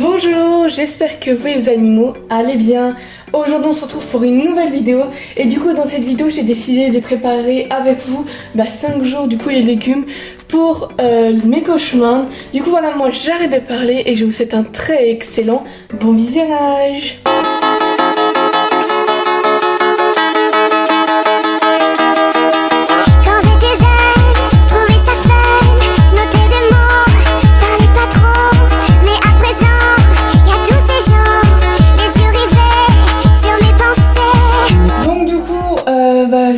Bonjour, j'espère que vous et vos animaux allez bien. Aujourd'hui on se retrouve pour une nouvelle vidéo et du coup dans cette vidéo j'ai décidé de préparer avec vous 5 jours du coup les légumes pour mes cochons. Du coup voilà, moi j'arrête de parler et je vous souhaite un très excellent bon visionnage.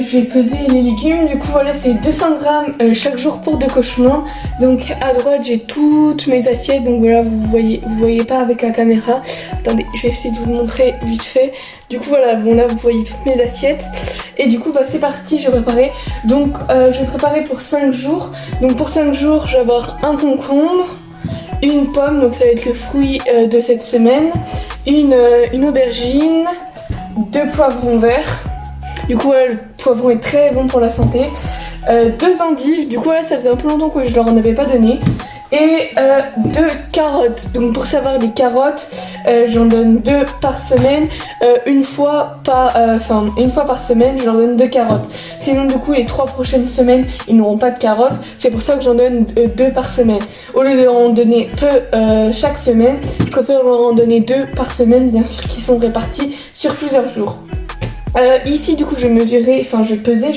Je vais peser les légumes, du coup voilà c'est 200 grammes chaque jour pour 2 cochons. Donc à droite j'ai toutes mes assiettes, donc voilà vous voyez pas avec la caméra. Attendez, je vais essayer de vous le montrer vite fait. Du coup voilà, bon là vous voyez toutes mes assiettes. Et du coup c'est parti, je vais préparer. Donc je vais préparer pour 5 jours. Donc pour 5 jours je vais avoir un concombre, une pomme, donc ça va être le fruit de cette semaine, une aubergine, 2 poivrons verts. Du coup le poivron est très bon pour la santé. 2 endives, du coup là ça faisait un peu longtemps que je leur en avais pas donné. Et 2 carottes. Donc pour savoir les carottes, j'en donne 2 par semaine. Une fois par semaine je leur donne 2 carottes. Sinon du coup les 3 prochaines semaines ils n'auront pas de carottes. C'est pour ça que j'en donne 2 par semaine. Au lieu de leur en donner peu chaque semaine, je préfère leur en donner 2 par semaine, bien sûr, qui sont répartis sur plusieurs jours. Ici du coup je pesais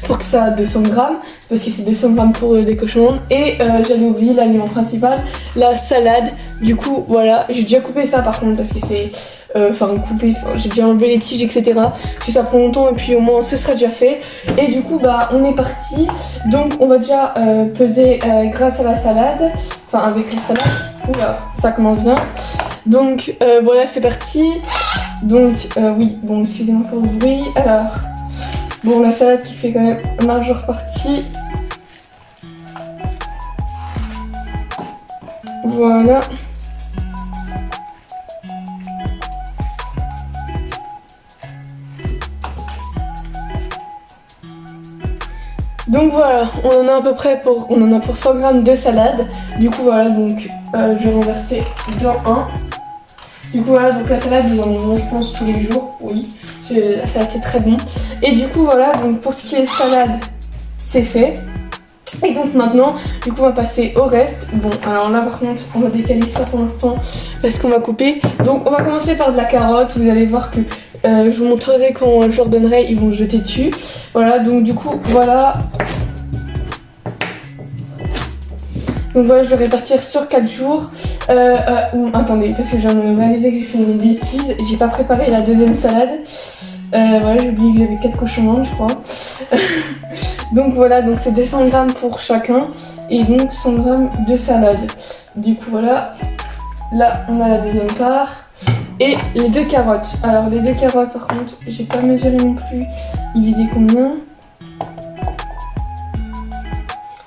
pour que ça a 200 grammes parce que c'est 200 grammes pour des cochons. Et j'allais oublier l'aliment principal, la salade. Du coup voilà, j'ai déjà coupé ça par contre parce que c'est j'ai déjà enlevé les tiges etc. Parce que ça prend longtemps et puis au moins ce sera déjà fait. Et du coup on est parti. Donc on va déjà peser grâce à la salade, avec la salade. Oula, ça commence bien. Donc voilà, c'est parti. Donc oui, bon excusez-moi pour le bruit. Alors, bon la salade qui fait quand même une majeure partie. Voilà. Donc voilà, on en a à peu près pour 100 grammes de salade. Du coup voilà, donc je vais renverser dans un. Du coup voilà, donc la salade on en mange je pense tous les jours, oui, la salade c'est très bon. Et du coup voilà, donc pour ce qui est salade, c'est fait. Et donc maintenant, du coup on va passer au reste. Bon alors là par contre, on va décaler ça pour l'instant parce qu'on va couper. Donc on va commencer par de la carotte, vous allez voir que je vous montrerai quand je leur donnerai, ils vont se jeter dessus. Voilà, donc du coup voilà. Donc voilà, je vais répartir sur 4 jours. Attendez, parce que j'ai réalisé que j'ai fait une bêtise. J'ai pas préparé la deuxième salade. Voilà, j'ai oublié que j'avais 4 cochons, je crois. Donc voilà, donc c'est 200 grammes pour chacun. Et donc 100 grammes de salade. Du coup voilà, là on a la deuxième part. Et les 2 carottes. Alors les 2 carottes par contre, j'ai pas mesuré non plus. Ils faisaient combien ?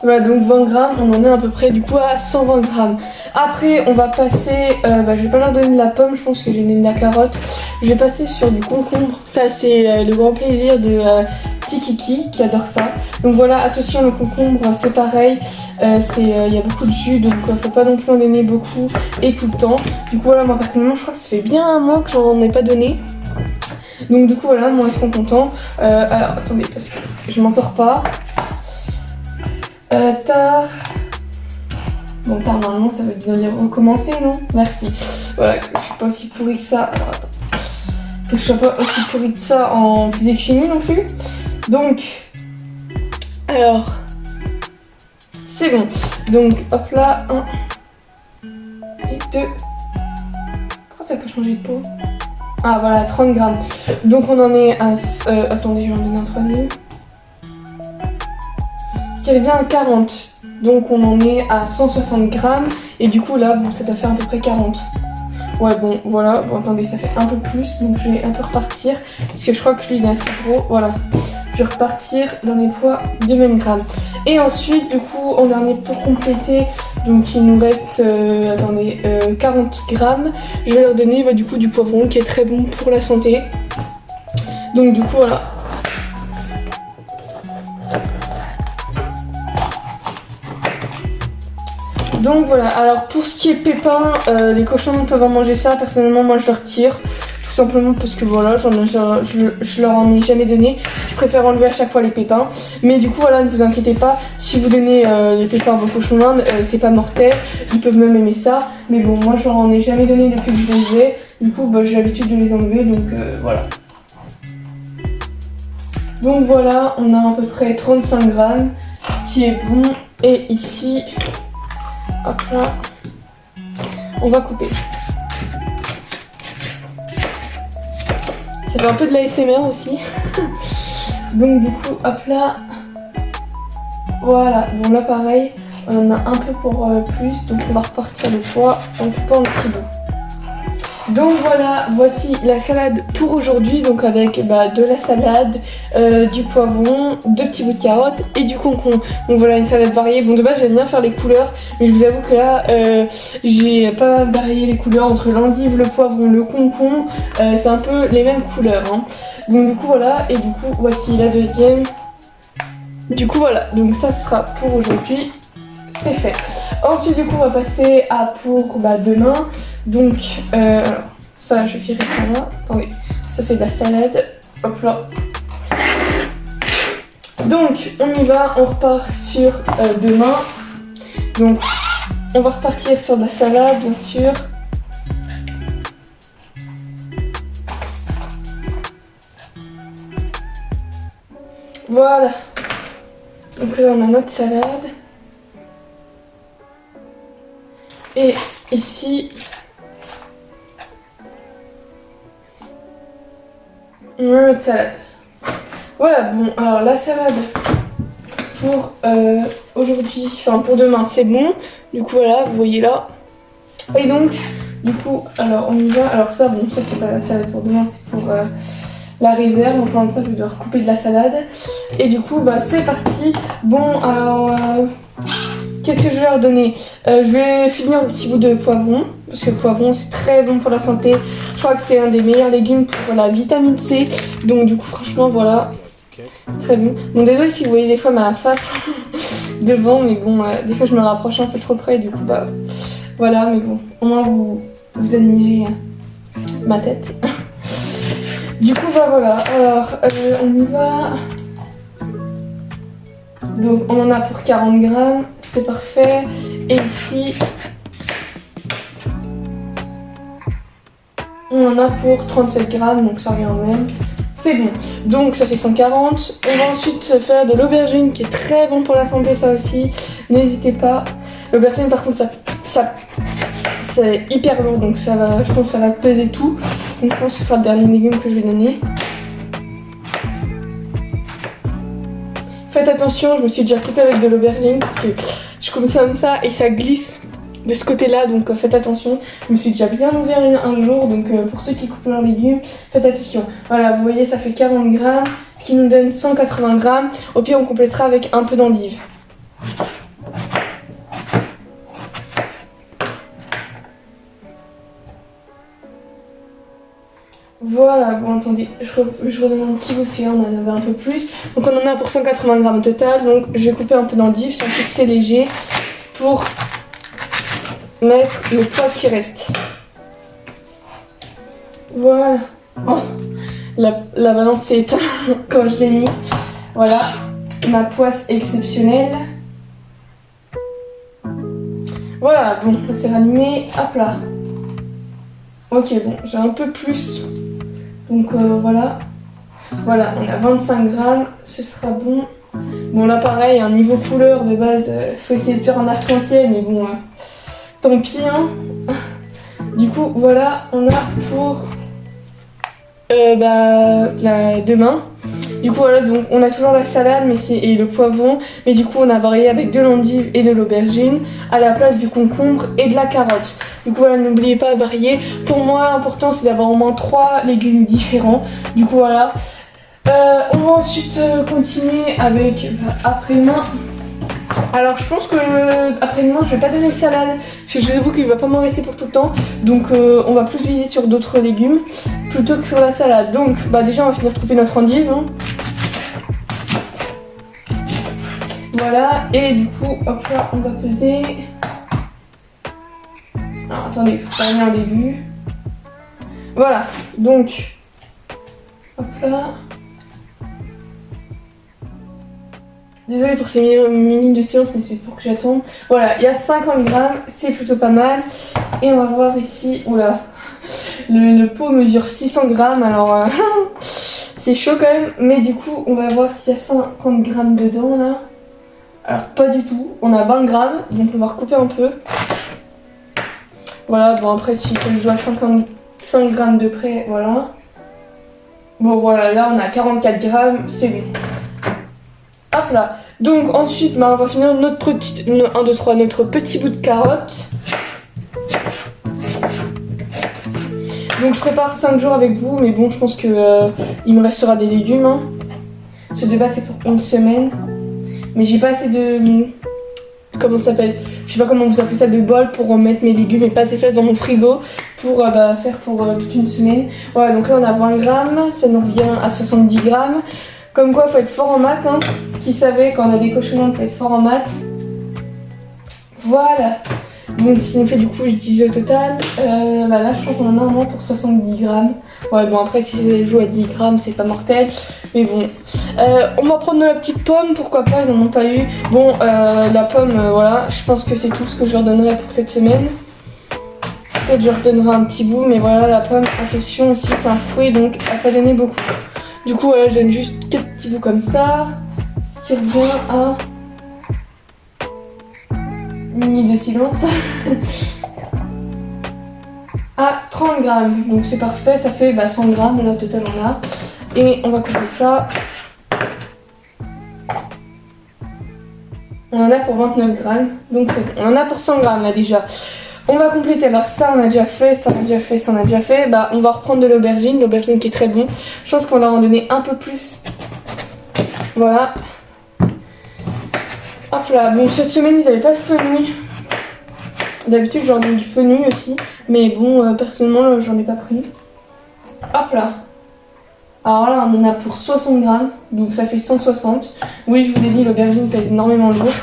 Voilà, donc 20 grammes, on en est à peu près du coup à 120 grammes. Après on va passer, je vais pas leur donner de la pomme, je pense que j'ai donné de la carotte. Je vais passer sur du concombre, ça c'est le grand plaisir de petit Kiki qui adore ça. Donc voilà, attention, le concombre c'est pareil, il y a beaucoup de jus, donc faut pas non plus en donner beaucoup et tout le temps. Du coup voilà, moi personnellement je crois que ça fait bien un mois que j'en ai pas donné. Donc du coup voilà, moi ils seront contents. Alors attendez, parce que je m'en sors pas. Tard. Bon, tard normalement ça veut dire recommencer, non? Merci. Voilà, que je suis pas aussi pourrie que ça. Alors attends. Que je sois pas aussi pourrie que ça en physique-chimie non plus. Donc, alors, c'est bon. Donc, hop là, 1 et 2. Pourquoi ça peut changer de peau? Ah voilà, 30 grammes. Donc on en est à... attendez, je vais en donner un troisième. Il y avait bien un 40, donc on en est à 160 grammes et du coup là bon, ça doit faire à peu près 40. Ouais bon voilà, bon attendez, ça fait un peu plus, donc je vais un peu repartir parce que je crois que lui il est assez gros. Voilà, je vais repartir dans les poids de même gramme. Et ensuite du coup en dernier pour compléter, donc il nous reste 40 grammes. Je vais leur donner du coup du poivron qui est très bon pour la santé. Donc du coup voilà. Donc voilà, alors pour ce qui est pépins, les cochons peuvent en manger ça. Personnellement, moi je le retire. Tout simplement parce que voilà, je leur en ai jamais donné. Je préfère enlever à chaque fois les pépins. Mais du coup, voilà, ne vous inquiétez pas. Si vous donnez les pépins à vos cochons d'Inde, c'est pas mortel. Ils peuvent même aimer ça. Mais bon, moi je leur en ai jamais donné depuis que je les ai. Du coup, bah, j'ai l'habitude de les enlever. Donc voilà. Donc voilà, on a à peu près 35 grammes. Ce qui est bon. Et ici, hop là, on va couper. Ça fait un peu de l'ASMR aussi. Donc du coup, hop là. Voilà, bon là pareil, on en a un peu pour plus. Donc on va repartir le poids en coupant en petits bouts. Donc voilà, voici la salade pour aujourd'hui. Donc avec de la salade, du poivron, 2 petits bouts de carottes et du concombre. Donc voilà, une salade variée. Bon de base j'aime bien faire les couleurs, mais je vous avoue que là j'ai pas varié les couleurs entre l'endive, le poivron, le concombre. C'est un peu les mêmes couleurs, hein. Donc du coup voilà, et du coup voici la deuxième. Du coup voilà, donc ça sera pour aujourd'hui. C'est fait. Ensuite du coup on va passer à pour demain. Donc alors ça je vais virer ça là. Attendez, ça c'est de la salade. Hop là. Donc on y va, on repart sur demain. Donc on va repartir sur de la salade bien sûr. Voilà. Donc là on a notre salade. Et ici, on a notre salade. Voilà, bon, alors la salade pour aujourd'hui, enfin pour demain, c'est bon. Du coup, voilà, vous voyez là. Et donc, du coup, alors on y va. Alors ça, bon, ça c'est pas la salade pour demain, c'est pour la réserve. En parlant de ça, je vais devoir couper de la salade. Et du coup, c'est parti. Bon, alors... qu'est-ce que je vais leur donner? Je vais finir un petit bout de poivron, parce que le poivron c'est très bon pour la santé. Je crois que c'est un des meilleurs légumes pour la vitamine C. Donc du coup franchement voilà, très bon. Bon désolé si vous voyez des fois ma face devant, mais bon des fois je me rapproche un peu trop près, du coup voilà, mais bon au moins vous admirez ma tête. Du coup voilà, alors on y va. Donc on en a pour 40 grammes, c'est parfait. Et ici, on en a pour 37 grammes, donc ça revient au même. C'est bon, donc ça fait 140. On va ensuite faire de l'aubergine qui est très bon pour la santé, ça aussi. N'hésitez pas. L'aubergine par contre, ça c'est hyper lourd, donc ça va, je pense que ça va peser tout. Donc je pense que ce sera le dernier légume que je vais donner. Faites attention, je me suis déjà coupée avec de l'aubergine parce que je coupe ça comme ça et ça glisse de ce côté-là, donc faites attention. Je me suis déjà bien ouvert un jour, donc pour ceux qui coupent leurs légumes, faites attention. Voilà, vous voyez, ça fait 40 grammes, ce qui nous donne 180 grammes. Au pire, on complétera avec un peu d'endive. Voilà, bon attendez, je redonne un petit bout, parce qu'on en avait un peu plus. Donc on en a pour 180 grammes total, donc je vais couper un peu d'endive, sans que c'est léger, pour mettre le poids qui reste. Voilà. Oh, la balance s'est éteinte quand je l'ai mis. Voilà, ma poisse exceptionnelle. Voilà, bon, c'est rallumé, hop là. Ok, bon, j'ai un peu plus. Donc voilà. Voilà, on a 25 grammes, ce sera bon. Bon là pareil, un niveau couleur de base, faut essayer de faire un arc-en-ciel, mais bon, tant pis hein. Du coup voilà, on a pour demain. Du coup voilà, donc on a toujours la salade et le poivron, mais du coup on a varié avec de l'endive et de l'aubergine à la place du concombre et de la carotte. Du coup voilà, n'oubliez pas de varier. Pour moi l'important c'est d'avoir au moins 3 légumes différents. Du coup voilà. On va ensuite continuer avec après-demain. Alors je pense que après-demain je vais pas donner de salade parce que je vous avoue qu'il va pas m'en rester pour tout le temps. Donc on va plus viser sur d'autres légumes plutôt que sur la salade. Donc déjà on va finir de couper notre endive hein. Voilà, et du coup hop là on va peser. attendez, faut terminer en début. Voilà, donc, hop là. Désolée pour ces minutes de silence, mais c'est pour que j'attende. Voilà, il y a 50 grammes, c'est plutôt pas mal. Et on va voir ici, oula, le pot mesure 600 grammes, alors c'est chaud quand même. Mais du coup, on va voir s'il y a 50 grammes dedans là. Alors pas du tout, on a 20 grammes, donc on va recouper un peu. Voilà, bon après si je joue à 55 grammes de près, voilà. Bon voilà, là on a 44 grammes, c'est bon. Hop là. Donc ensuite, bah, on va finir notre petit bout de carotte. Donc je prépare 5 jours avec vous, mais bon je pense que il me restera des légumes. Hein. Ce débat c'est pour une semaine. Mais j'ai pas assez de... Comment ça s'appelle? Je sais pas comment vous appelez ça, de bol pour mettre mes légumes et pas assez de place dans mon frigo pour faire pour toute une semaine. Voilà, donc là on a 20 grammes, ça nous revient à 70 grammes. Comme quoi, faut être fort en maths, hein. Qui savait quand on a des cochonnons, faut être fort en maths. Voilà. Donc, ce qui nous fait du coup, je dis au total. Bah là, je pense qu'on en a un moins pour 70 grammes. Ouais, bon, après, si ça joue à 10 grammes, c'est pas mortel. Mais bon. On va prendre de la petite pomme, pourquoi pas, ils en ont pas eu. Bon, la pomme, voilà, je pense que c'est tout ce que je leur donnerai pour cette semaine. Peut-être je leur donnerai un petit bout, mais voilà, la pomme, attention, ici, c'est un fruit, donc elle n'a pas donné beaucoup. Du coup, voilà, je donne juste 4 petits bouts comme ça. Ce qui revient à... Minute de silence. À 30 grammes. Donc c'est parfait, ça fait 100 grammes, là au total on a. Et on va couper ça. On en a pour 29 grammes. Donc c'est bon. On en a pour 100 grammes là déjà. On va compléter, alors ça on a déjà fait, ça on a déjà fait, ça on a déjà fait. Bah on va reprendre de l'aubergine qui est très bon. Je pense qu'on va en donner un peu plus. Voilà. Hop là, bon cette semaine ils n'avaient pas de fenouil. D'habitude j'en donne du fenouil aussi. Mais bon personnellement j'en ai pas pris. Hop là. Alors là on en a pour 60 grammes. Donc ça fait 160. Oui je vous l'ai dit, l'aubergine pèse énormément lourd.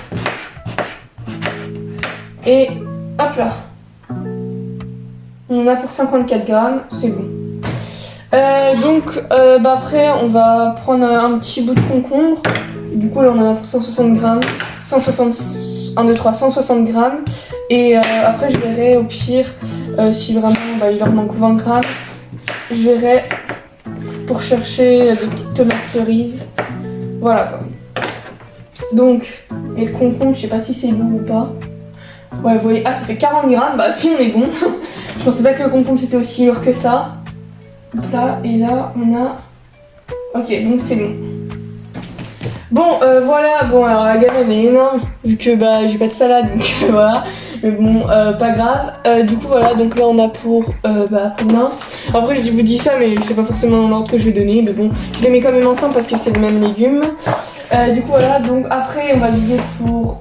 Et hop là. On en a pour 54 grammes, c'est bon. Après on va prendre un petit bout de concombre. Du coup là on en a pour 160 grammes. 160 grammes. Et après je verrai au pire si vraiment il leur manque 20 grammes. Je verrai pour chercher des petites tomates cerises. Voilà quoi. Donc, et le concombre, je sais pas si c'est lourd ou pas. Ouais, vous voyez, ah ça fait 40 grammes, bah si on est bon. Je pensais pas que le concombre c'était aussi lourd que ça. Donc là, et là on a... Ok, donc c'est bon. Bon, voilà, bon alors la gamme elle est énorme, vu que j'ai pas de salade, donc voilà. Mais bon, pas grave. Du coup voilà, donc là on a pour après-demain. Après je vous dis ça, mais c'est pas forcément dans l'ordre que je vais donner. Mais bon, je les mets quand même ensemble parce que c'est le même légume. Du coup voilà, donc après on va viser pour...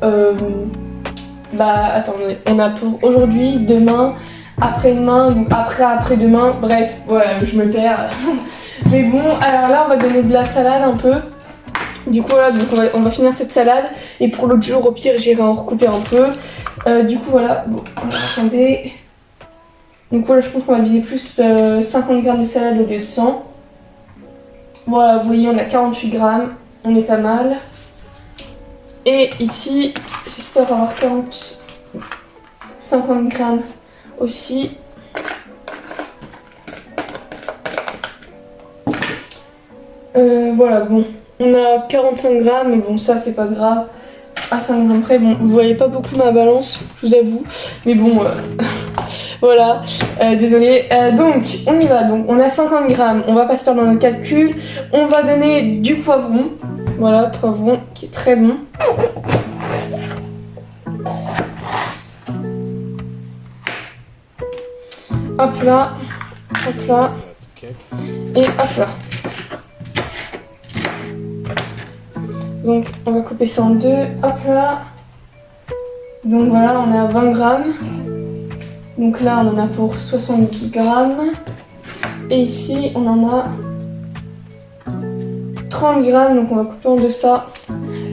attendez, on a pour aujourd'hui, demain, après-demain, donc après-demain, bref, voilà, je me perds. Mais bon, alors là on va donner de la salade un peu. Du coup voilà, donc on va finir cette salade. Et pour l'autre jour, au pire, j'irai en recouper un peu. Du coup voilà, bon, attendez. Donc voilà, je pense qu'on va viser plus 50 grammes de salade au lieu de 100. Voilà, vous voyez, on a 48 grammes, on est pas mal. Et ici, j'espère avoir 50 grammes aussi. Voilà, bon, on a 45 grammes, mais bon, ça c'est pas grave. À 5 grammes près, bon, vous voyez pas beaucoup ma balance, je vous avoue. Mais bon, voilà, désolé. Donc, on y va. Donc, on a 50 grammes, on va pas se perdre dans notre calcul. On va donner du poivron. Voilà, poivron qui est très bon. Hop là, hop là, et hop là. Donc on va couper ça en deux, hop là. Donc voilà, on est à 20 grammes. Donc là on en a pour 70 grammes. Et ici on en a 30 grammes, donc on va couper en deux ça.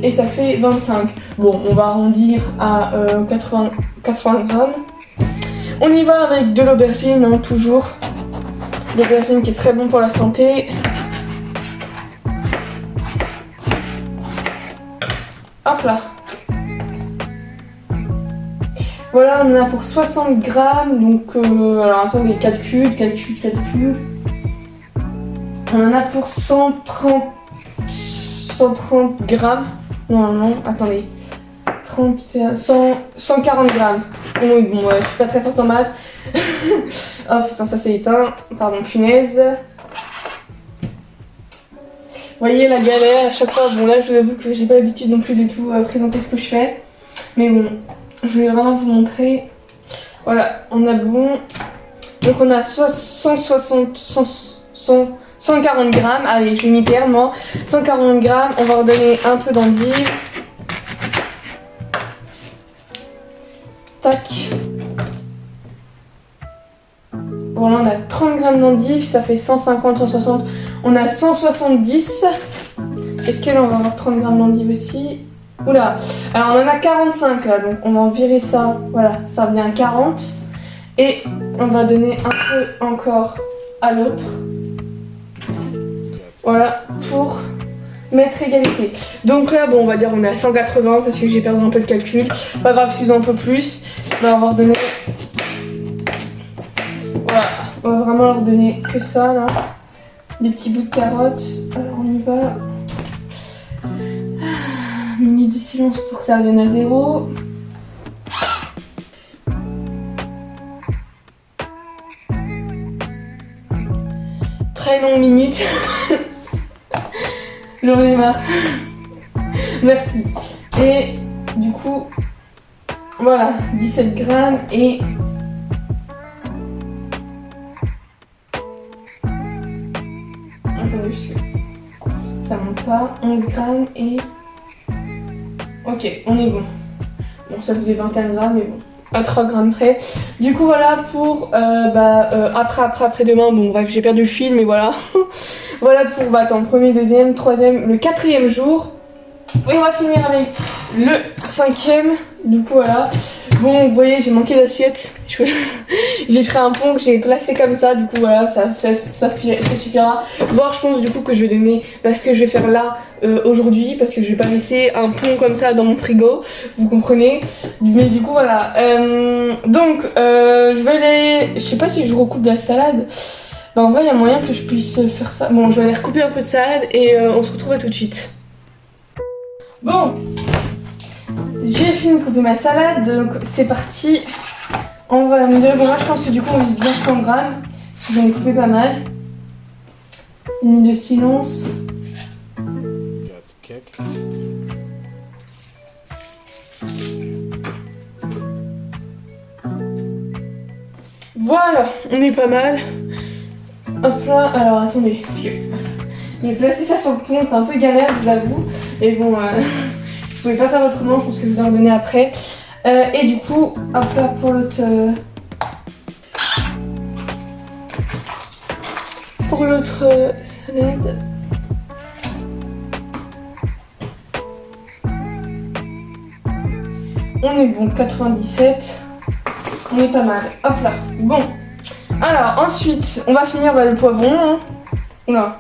Et ça fait 25. Bon, on va arrondir à 80 grammes. On y va avec de l'aubergine, hein, toujours. L'aubergine qui est très bon pour la santé. Hop là. Voilà, on en a pour 60 grammes. Donc, alors attendez, calcul. On en a pour 130 grammes. Non, attendez. 140 grammes. Oui, bon, je suis pas très forte en maths. Oh putain, ça s'est éteint. Pardon, punaise. Vous voyez la galère à chaque fois. Bon, là, je vous avoue que j'ai pas l'habitude non plus de tout présenter ce que je fais. Mais bon, je voulais vraiment vous montrer. Voilà, on a bon. Donc, on a 140 grammes. Allez, je vais m'y perdre, moi. 140 grammes. On va redonner un peu d'endive. Tac. Voilà, on a 30 grammes d'endive, ça fait 150, 160. On a 170. Est-ce qu'elle on va avoir 30 grammes d'endive aussi? Oula. Alors on en a 45 là, donc on va en virer ça. Voilà, ça revient à 40. Et on va donner un peu encore à l'autre. Voilà, pour mettre égalité. Donc là, bon, on va dire on est à 180 parce que j'ai perdu un peu le calcul. Pas grave, si un peu plus. Là, on va redonner. Voilà, on va vraiment leur donner que ça là. Des petits bouts de carottes. Alors on y va. Minute de silence pour que ça revienne à 0. Très longue minute. J'en ai marre. Merci. Et du coup, voilà, 17 grammes et... Attendez, ça monte pas. 11 grammes et... Ok, on est bon. Bon, ça faisait 21 grammes, mais bon. À 3 grammes près. Du coup, voilà pour... après demain. Bon, bref, j'ai perdu le fil, mais voilà. Voilà pour, attends, premier, deuxième, troisième, le quatrième jour. Et on va finir avec le 5e. Du coup, voilà. Bon, vous voyez, j'ai manqué d'assiette. J'ai pris un pont que j'ai placé comme ça. Du coup, voilà, ça suffira. Voire, je pense, du coup, que je vais donner ce que je vais faire là aujourd'hui. Parce que je vais pas laisser un pont comme ça dans mon frigo. Vous comprenez? Mais du coup, voilà. Je vais aller... Je sais pas si je recoupe de la salade. Bah, en vrai, il y a moyen que je puisse faire ça. Bon, je vais aller recouper un peu de salade et on se retrouve à tout de suite. Bon, j'ai fini de couper ma salade, donc c'est parti. On va me dire, bon, moi je pense que du coup on vise bien 100 grammes, parce que j'en ai coupé pas mal. Une minute de silence. Voilà, on est pas mal. Hop là, alors attendez, parce que mais placer ça sur le pont c'est un peu galère, je vous avoue. Et bon, je pouvais pas faire autrement, je pense que je vais en donner après. Et du coup, hop là pour l'autre... pour l'autre salade. On est bon, 97. On est pas mal. Hop là, bon. Alors ensuite, on va finir le poivron. Hein. Oula.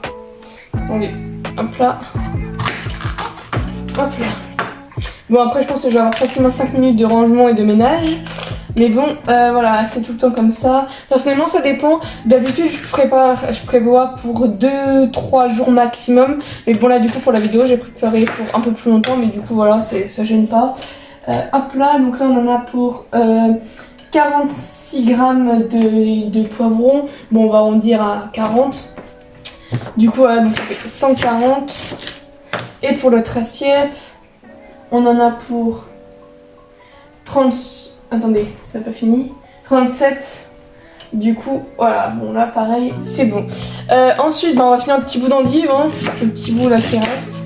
Attendez, hop là. Hop là. Bon, après, je pense que je vais avoir facilement 5 minutes de rangement et de ménage. Mais bon, voilà, c'est tout le temps comme ça. Personnellement, ça dépend. D'habitude, je prévois pour 2-3 jours maximum. Mais bon, là, du coup, pour la vidéo, j'ai préparé pour un peu plus longtemps. Mais du coup, voilà, ça gêne pas. Hop là, donc là, on en a pour 46 grammes de poivrons. Bon, on va en dire à 40. Du coup, voilà, donc ça fait 140. Et pour l'autre assiette, on en a pour 30... Attendez, ça n'a pas fini. 37. Du coup, voilà, bon là pareil, c'est bon. Ensuite, on va finir un petit bout d'endive, hein, le petit bout là qui reste.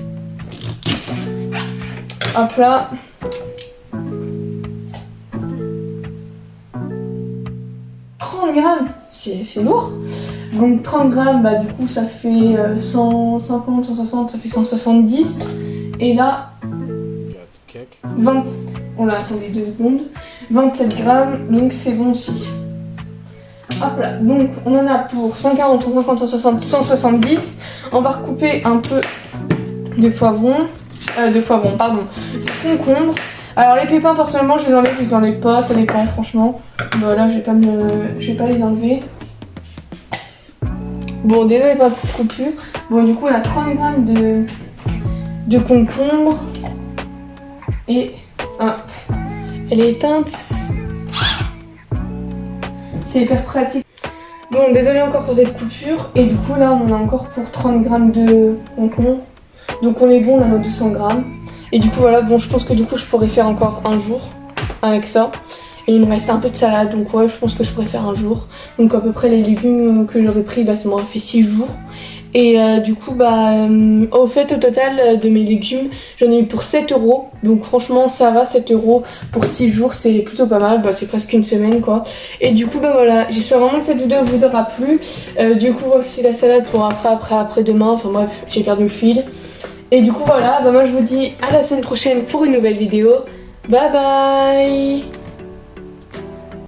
Hop là. Grammes, c'est lourd. Donc 30 grammes, bah du coup ça fait 150, 160, ça fait 170. Et là, 20, on l'a attendez 2 secondes. 27 grammes, donc c'est bon aussi. Hop là, donc on en a pour 140, 150, 160, 170. On va recouper un peu de poivron, pardon, de concombre. Alors les pépins personnellement je les enlève, je les enlève pas, ça dépend franchement. Voilà, je vais pas les enlever. Bon, désolé pas de coupure. Bon, du coup on a 30 grammes de concombre. Et elle est éteinte. C'est hyper pratique. Bon, désolé encore pour cette coupure. Et du coup là on en a encore pour 30 grammes de concombre. Donc on est bon, on a nos 200 grammes. Et du coup voilà, bon je pense que du coup je pourrais faire encore un jour avec ça. Et il me reste un peu de salade, donc ouais je pense que je pourrais faire un jour. Donc à peu près les légumes que j'aurais pris, ça m'aurait fait 6 jours. Et du coup au fait au total de mes légumes j'en ai eu pour 7 €. Donc franchement ça va, 7 € pour 6 jours c'est plutôt pas mal, c'est presque une semaine quoi. Et du coup voilà, j'espère vraiment que cette vidéo vous aura plu. Du coup voici la salade pour après demain, enfin bref j'ai perdu le fil. Et du coup voilà, moi je vous dis à la semaine prochaine pour une nouvelle vidéo. Bye bye.